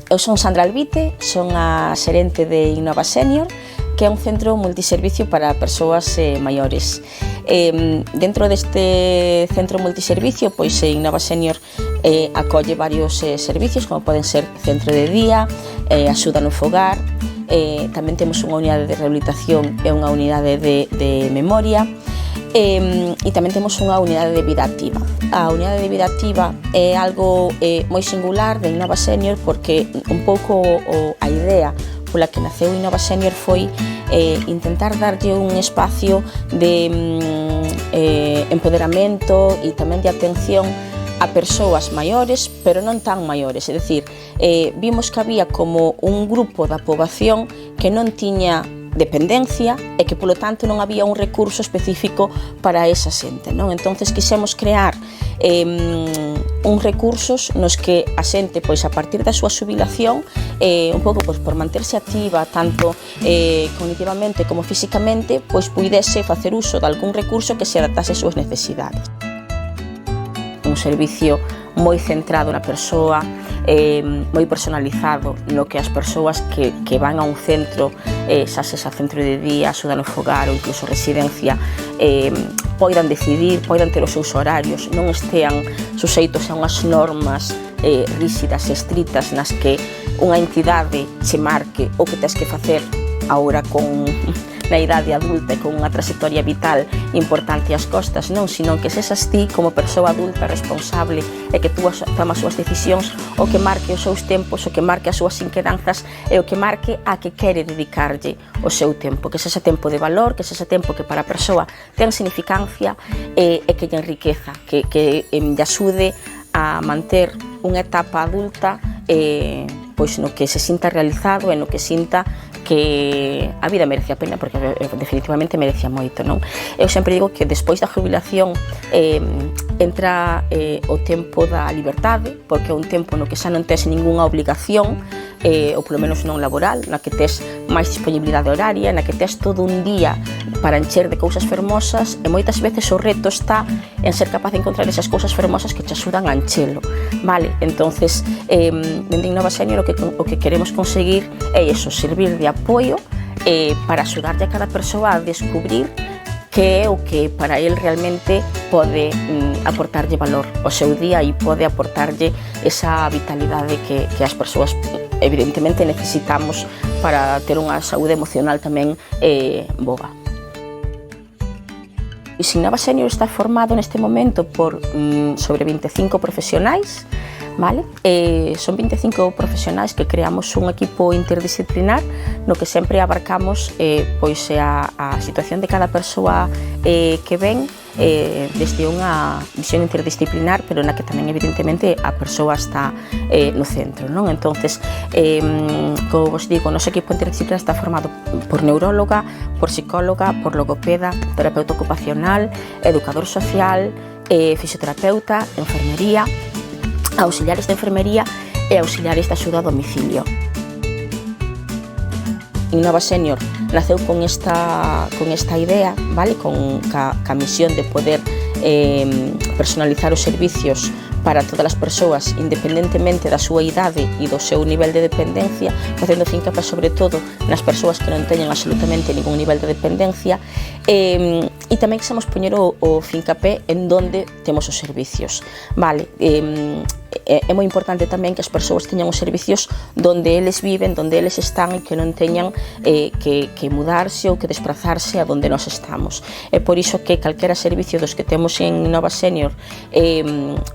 Eu son Sandra Albite, son a xerente de Innova Senior, que é un centro multiservicio para persoas maiores. Dentro deste centro multiservicio, pois Innova Senior acolle varios servicios, como poden ser centro de día, axuda no fogar, tamén temos unha unidade de rehabilitación e unha unidade de memoria, e tamén temos unha unidade de vida activa. A unidade de vida activa é algo moi singular de Innova Senior, porque un pouco a idea pola que naceu Innova Senior foi intentar darlle un espacio de empoderamento e tamén de atención a persoas maiores, pero non tan maiores. É dicir, vimos que había como un grupo da poboación que non tiña dependencia e que, polo tanto, non había un recurso específico para esa xente, non? Entonces, quixemos crear uns recursos nos que a xente, pois, a partir da súa xubilación, un pouco pois, por manterse activa, tanto cognitivamente como físicamente, pois, puidese facer uso de algún recurso que se adaptase ás súas necesidades. Un servicio moi centrado na persoa, moi personalizado, no que as persoas que van a un centro, xa sexa centro de día, axuda no fogar ou incluso residencia, poidan decidir, poidan ter os seus horarios, non estean suxeitos a unhas normas rígidas e estritas nas que unha entidade che marque o que tens que facer agora na idade adulta e con unha trayectoria vital importante ás costas, non, sino que sexas ti como persoa adulta responsable e que tú tomas as súas decisións, o que marque os seus tempos, o que marque as súas inquedanzas e o que marque a que quere dedicarlle o seu tempo, que sexa tempo de valor, que sexa tempo que para a persoa ten significancia e que lle enriqueza, que lle axude a manter unha etapa adulta pois no que se sinta realizado e no que sinta que a vida merece a pena, porque definitivamente merecía moito, non? Eu sempre digo que despois da jubilación entra o tempo da liberdade, porque é un tempo no que xa non tes ningunha obligación, ou polo menos non laboral, na que tes máis disponibilidade horaria, na que tes todo un día para encher de cousas fermosas, e moitas veces o reto está en ser capaz de encontrar esas cousas fermosas que te axudan a enchelo, vale? Entonces, dende Innova Senior o que queremos conseguir é iso, servir de apoio para axudarlle a cada persoa a descubrir que é o que para el realmente pode aportarlle valor ao seu día e pode aportarlle esa vitalidade que as persoas evidentemente necesitamos para ter unha saúde emocional tamén boa. O Innova Senior está formado neste momento por sobre 25 profesionais, vale? Son 25 profesionais que creamos un equipo interdisciplinar no que sempre abarcamos pois a situación de cada persoa que ven desde unha visión interdisciplinar, pero na que tamén evidentemente a persoa está no centro, non? Entonces, como vos digo, o noso equipo interdisciplinar está formado por neuróloga, por psicóloga, por logopeda, terapeuta ocupacional, educador social, fisioterapeuta, enfermería, auxiliares de enfermería e auxiliares de axuda a domicilio. Innova Senior naceu con esta idea, vale? Ca misión de poder personalizar os servicios para todas as persoas, independentemente da súa idade e do seu nivel de dependencia, facendo fincapé sobre todo nas persoas que non teñen absolutamente ningún nivel de dependencia, e tamén quixemos poñer o fincapé en donde temos os servicios, vale? É moi importante tamén que as persoas teñan os servicios donde eles viven, donde eles están, e que non teñan que mudarse ou que desplazarse a donde nós estamos. É por iso que calquera servicio dos que temos en Innova Senior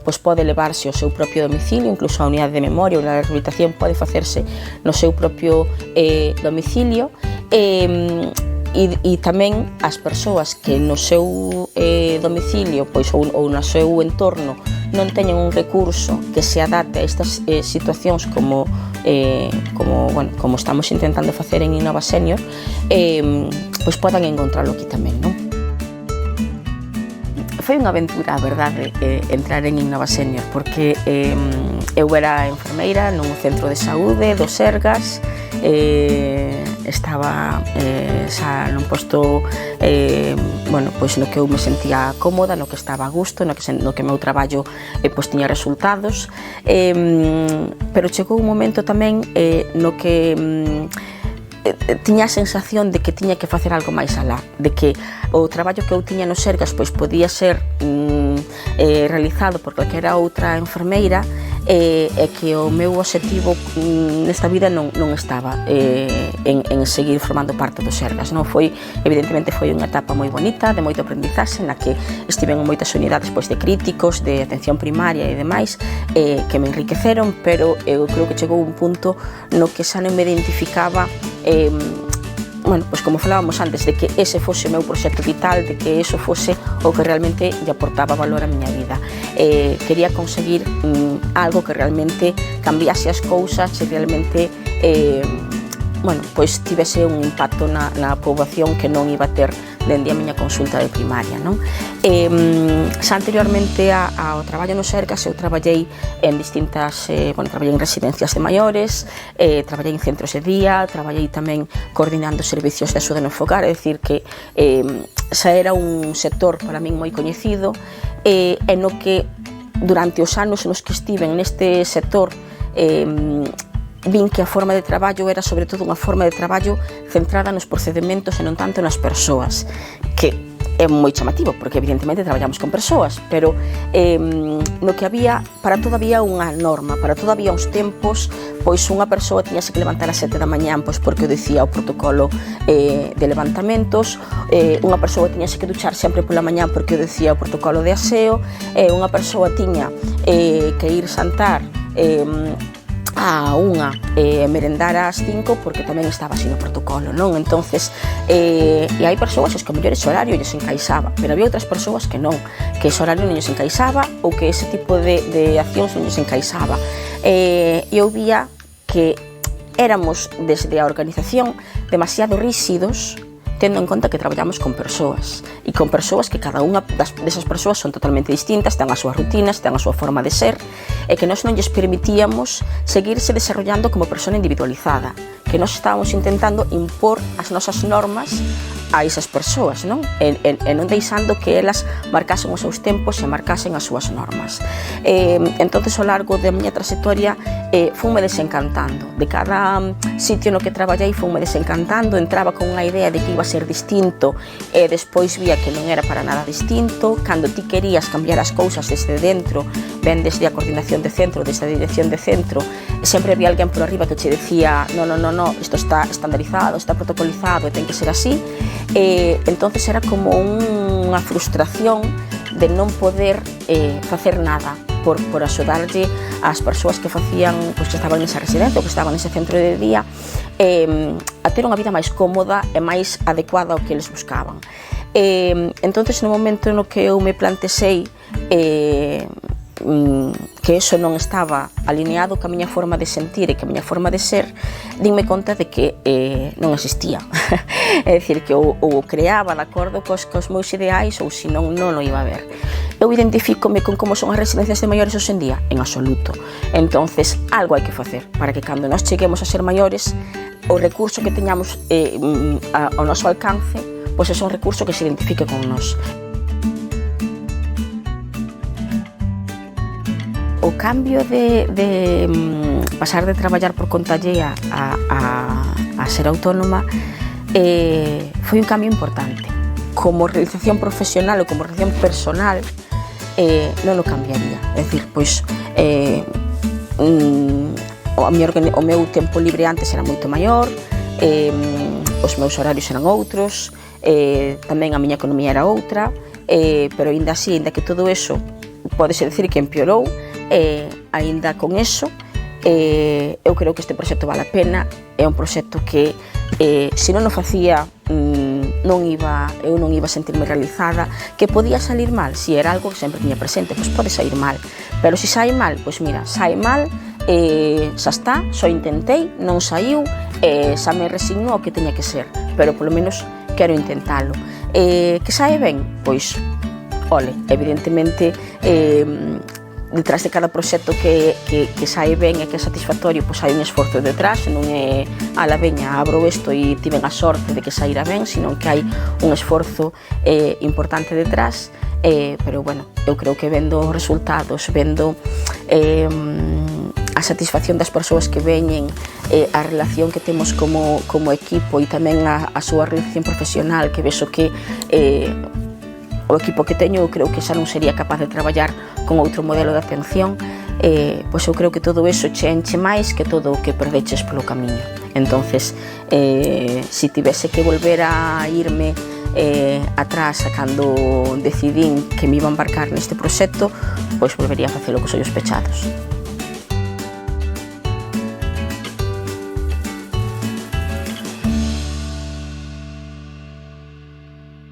pois pode levarse ao seu propio domicilio, incluso a unidade de memoria ou a rehabilitación pode facerse no seu propio domicilio, e tamén as persoas que no seu domicilio pois, ou no seu entorno non teñen un recurso que se adapte a estas situacións como estamos intentando facer en Innova Senior, pois podan encontrarlo aquí tamén, non? Foi unha aventura, a verdade, entrar en Innova Senior, porque eu era enfermeira nun centro de saúde do Sergas, estaba xa nun posto pois no que eu me sentía cómoda, no que estaba a gusto, no que o meu traballo pois tiña resultados, pero chegou un momento tamén no que tiña a sensación de que tiña que facer algo máis alá, de que o traballo que eu tiña no Sergas pois podía ser realizado por calquera outra enfermeira, e que o meu obxectivo nesta vida non estaba en seguir formando parte do Sergas, non? Evidentemente foi unha etapa moi bonita, de moito aprendizaxe, na que estive en moitas unidades pois de críticos, de atención primaria e demais, que me enriqueceron, pero eu creo que chegou un punto no que xa non me identificaba, pois como falábamos antes, de que ese fose o meu proxecto vital, de que eso fose o que realmente lle aportaba valor á miña vida. Quería conseguir algo que realmente cambiase as cousas e realmente pois tivese un impacto na poboación que non iba a ter dende a miña consulta de primaria, non? Xa anteriormente ao traballo no Sergas, eu traballei en distintas, traballei en residencias de maiores, traballei en centros de día, traballei tamén coordinando servicios de axuda no fogar, é dicir que xa era un sector para min moi coñecido, e no que durante os anos nos que estiven neste sector vin que a forma de traballo era sobre todo unha forma de traballo centrada nos procedementos e non tanto nas persoas, que é moi chamativo, porque evidentemente traballamos con persoas, pero no que había, para todo había unha norma, para todo había uns tempos, pois unha persoa tiñase que levantar ás 7 da mañán, pois porque o dicía o protocolo de levantamentos, unha persoa tiñase que duchar sempre pola mañán porque o dicía o protocolo de aseo, unha persoa tiña que ir xantar a unha merendar ás 5 porque tamén estaba así no protocolo, non? Entonces, e hai persoas que o mellor ese horario lles encaixaba, pero había outras persoas que non, que ese horario non lles encaixaba ou que ese tipo de accións non lles encaixaba. E eu vía que éramos, desde a organización, demasiado rígidos, tendo en conta que traballamos con persoas, e con persoas que cada unha desas persoas son totalmente distintas, ten as súas rutinas, ten a súa forma de ser, e que nós non lles permitíamos seguirse desarrollando como persona individualizada, que nós estábamos intentando impor as nosas normas a esas persoas, non? E non deixando que elas marcasen os seus tempos e marcasen as súas normas. Entonces, ao largo da miña trayectoria, funme desencantando. De cada sitio no que traballei, funme desencantando, entraba con unha idea de que iba a ser distinto e despois vía que non era para nada distinto. Cando ti querías cambiar as cousas desde dentro, ben desde a coordinación de centro, desde a dirección de centro, sempre había alguén por arriba que che decía no, isto está estandarizado, está protocolizado e ten que ser así. Entonces era como unha frustración de non poder facer nada por axudarlle ás persoas que facían, pois que estaban nesa residencia ou que estaban nese centro de día a ter unha vida máis cómoda e máis adecuada ao que eles buscaban. Entonces, no momento no que eu me plantexei que eso non estaba alineado ca miña forma de sentir e ca miña forma de ser, dinme conta de que non existía. É dicir, que ou creaba de acordo cos meus ideais ou se non o iba a ver. Eu identifícome con como son as residencias de maiores hoxe en día? En absoluto. Entonces, algo hai que facer para que cando nós cheguemos a ser maiores, o recurso que teñamos ao noso alcance, pois é un recurso que se identifique con nós. O cambio de pasar de traballar por conta allea a ser autónoma foi un cambio importante. Como realización profesional ou como realización personal non o cambiaría. É dicir, pois o meu tempo libre antes era moito maior, os meus horarios eran outros, tamén a miña economía era outra, pero aínda así, aínda que todo eso podese decir que empeorou, aínda con eso eu creo que este proxecto vale a pena. É un proxecto que se non o facía eu non iba a sentirme realizada, que podía salir mal, si era algo que sempre tiña presente, pois pode sair mal, pero se sai mal, pois mira, sai mal, xa está, só intentei, non saiu, xa me resigno ao que teña que ser, pero polo menos quero intentalo. Que sae ben? Pois, ole, evidentemente detrás de cada proxecto que sae ben e que é satisfactorio, pois hai un esforzo detrás, non é ala veña, abro isto e tiven a sorte de que saíra ben, senón que hai un esforzo importante detrás, pero bueno, eu creo que vendo os resultados, vendo a satisfacción das persoas que veñen, a relación que temos como equipo e tamén a súa relación profesional, que vexo que o equipo que teño, eu creo que xa non sería capaz de traballar con outro modelo de atención, pois eu creo que todo eso che enche máis que todo o que perdeches polo camiño. Entonces, se tivese que volver a irme atrás a cando decidín que me iba a embarcar neste proxecto, pois volvería a facelo cos ollos pechados.